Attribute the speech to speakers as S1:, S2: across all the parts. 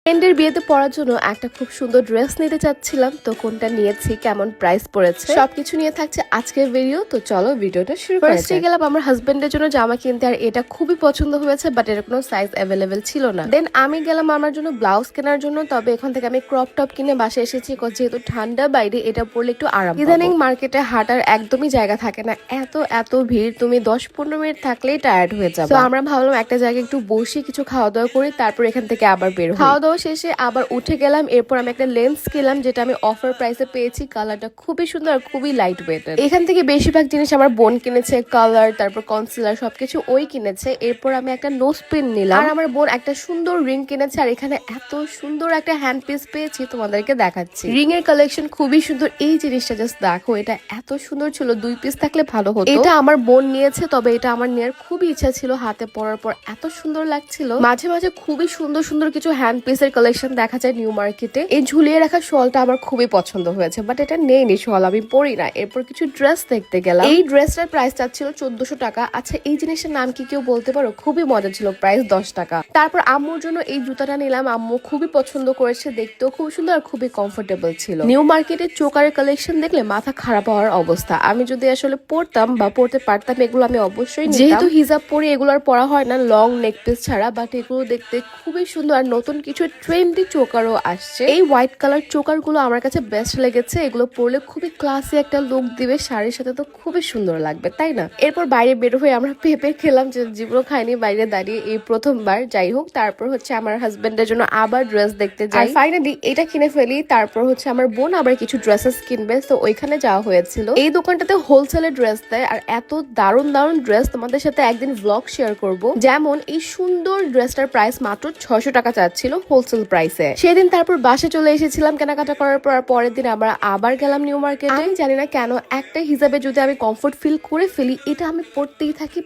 S1: ফ্রেন্ডের বিয়েতে পরার জন্য একটা খুব সুন্দর ড্রেস নিতে চাচ্ছিলাম, তো কোনটা নিয়েছি, কেমন প্রাইস পড়েছে, সবকিছু নিয়ে থাকছে আজকের ভিডিও। তো চলো ভিডিওটা শুরু করা যাক। ফার্স্টে গেলাম আমার হাজবেন্ডের জন্য জামা কিনতে, আর এটা খুবই পছন্দ হয়েছে, বাট এর কোনো সাইজ অ্যাভেলেবেল ছিল না। দেন আমি গেলাম আমার জন্য ব্লাউজ কেনার জন্য, তবে এখান থেকে আমি ক্রপ টপ কিনে বাসে এসেছি, যেহেতু ঠান্ডা বাইরে এটা পরলে একটু আরাম। ইদানিং মার্কেটে হাঁটার একদমই জায়গা থাকে না, এত ভিড়, তুমি 10-15 মিনিট থাকলেই টায়ার্ড হয়ে যাবে। তো আমরা ভাবলাম একটা জায়গায় একটু বসে কিছু খাওয়া দাওয়া করি, তারপর এখান থেকে আবার বের হই। খাওয়া দাওয়া শেষে আবার উঠে গেলাম। এরপর আমি একটা লেন্স কিনলাম, যেটা আমি অফার প্রাইসে পেয়েছি। কালারটা খুবই সুন্দর আর খুবই লাইট ওয়েটেড। এখান থেকে বেশিরভাগ জিনিস আমার বোন কিনেছে, কালার, তারপর কনসিলার, সবকিছু ওই কিনেছে। এরপর আমি একটা নোজ পিন নিলাম, আর আমার বোন একটা সুন্দর রিং কিনেছে। আর এখানে এত সুন্দর একটা হ্যান্ড পিস পেয়েছি, তোমাদেরকে দেখাচ্ছি। রিং এর কালেকশন খুবই সুন্দর। এই জিনিসটা জাস্ট দেখো, এটা এত সুন্দর ছিল, 2 পিস থাকলে ভালো হতো। এটা আমার বোন নিয়েছে, তবে এটা আমার নেওয়ার খুবই ইচ্ছা ছিল। হাতে পরার পর এত সুন্দর লাগছিল। মাঝে মাঝে খুবই সুন্দর সুন্দর কিছু হ্যান্ড পিসের কালেকশন দেখা যায় নিউ মার্কেটে। এই ঝুলিয়ে রাখা শলটা আমার খুবই পছন্দ হয়েছে, বাট এটা নেইনি শল, আমি পরি না। এরপর কিছু ড্রেস দেখতে গেলাম। এই ড্রেসটার প্রাইস ছিল 1400 টাকা। আচ্ছা, এই জিনিসটার নাম কি কেউ বলতে পারো? খুবই মজা ছিল, প্রাইস 10 টাকা। তারপর আম্মুর জন্য এই জুতাটা নিলাম, আম্মু খুবই পছন্দ করেছে, দেখতেও খুব সুন্দর আর খুবই কমফোর্টেবল ছিল। নিউ মার্কেটের চোকারের কালেকশন দেখলে মাথা খারাপ হওয়ার অবস্থা। আমি যদি আসলে পড়তাম বা পড়তে পারতাম, এগুলো আমি অবশ্যই নিতাম। যেহেতু হিজাব পরে এগুলো আর পরা হয় না লং নেক পিস ছাড়া, বাট এগুলো দেখতে খুবই সুন্দর। আর নতুন কিছু ট্রেন্ডি চোকারও আসছে। এই হোয়াইট কালার চোকার গুলো আমার কাছে বেস্ট লেগেছে। এগুলো পরলে খুবই ক্লাসি একটা লুক দিবে, শাড়ির সাথে তো খুবই সুন্দর লাগবে, তাই না? এরপর বাইরে বের হয়ে আমরা পেঁপে খেলাম, যে জীবনও খাইনি বাইরে দাঁড়িয়ে, এই প্রথমবার। যাই হোক, তারপর হচ্ছে আমার হাজবেন্ডের জন্য আবার ড্রেস দেখতে যাই। ফাইনালি এটা কিনে ফেলি। তারপর হচ্ছে আমার বোন আবার কিছু ড্রেসেস কিনবে, তো ওইখানে যাওয়া হয়েছিল। এই দোকানটাতে হোলসেলের ড্রেস দেয়, আর এত দারুণ দারুণ ড্রেস, তোমাদের সাথে একদিন ব্লগ শেয়ার করব। যেমন এই সুন্দর ড্রেসটার প্রাইস মাত্র 600 টাকা চাচ্ছিল হোলসেল প্রাইসে। সেদিন তারপর বাসে চলে এসেছিলাম কেনাকাটা করার পর। পরের দিন আমরা আবার গেলাম নিউ মার্কেটে। আমি জানি না কেন একটা হিসাবে যদি আমি কমফোর্ট ফিল করে ফেলি, এটা আমি পড়তেই থাকি।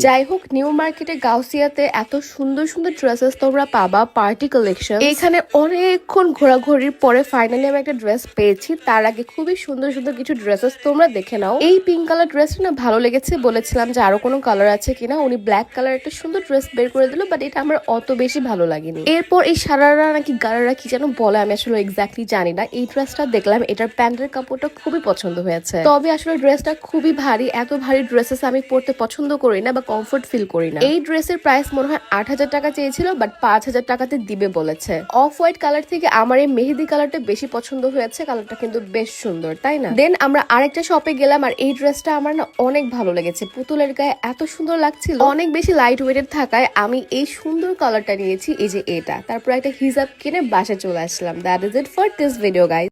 S1: যাই হোক, নিউ মার্কেটে গাউসিয়াতে এত সুন্দর সুন্দর ড্রেসেস তোমরা পাবা, পার্টি কালেকশন। এখানে অনেকক্ষণ ঘোরাঘুরির পরে ফাইনালি আমি একটা ড্রেস পেয়েছি। তার আগে খুবই সুন্দর সুন্দর কিছু ড্রেসেস তোমরা দেখে নাও। এই পিঙ্ক কালার ড্রেসটা না ভালো লেগেছে, বলেছিলাম যে আরো কোনো কালার আছে কিনা। উনি ব্ল্যাক কালার একটা সুন্দর ড্রেস বের করে দিল, বাট এটা আমার অত বেশি ভালো লাগেনি। এরপর এই সারারা নাকি গারারা কি যেন বলে, আমি আসলে এক্স্যাক্টলি জানি না। এই ড্রেসটা দেখলাম, এটার প্যান্টের কাপড়টা খুবই পছন্দ হয়েছে, তবে আসলে ড্রেসটা খুবই ভারী। এত ভারী ড্রেসেস আমি পরতে পছন্দ করি না বা কমফোর্ট ফিল করি না। এই ড্রেসের প্রাইস মনে হয় 8000 টাকা চেয়েছিল, বাট 5000 টাকাতে দিবে বলেছে। অফ হোয়াইট কালার থেকে আমার এই মেহেদি কালারটা বেশি পছন্দ হয়েছে। কালারটা কিন্তু বেশ সুন্দর, তাই না? দেন আমরা আরেকটা শপে গেলাম, আর এই ড্রেসটা আমার না অনেক ভালো লেগেছে। পুতুলের গায়ে এত সুন্দর লাগছিল, অনেক বেশি লাইট ওয়েটেড থাকায় আমি এই সুন্দর কালারটা নিয়েছি, এই যে এটা। তারপর একটা হিজাব কিনে বাসে চলে আসলাম। That is it for this video guys.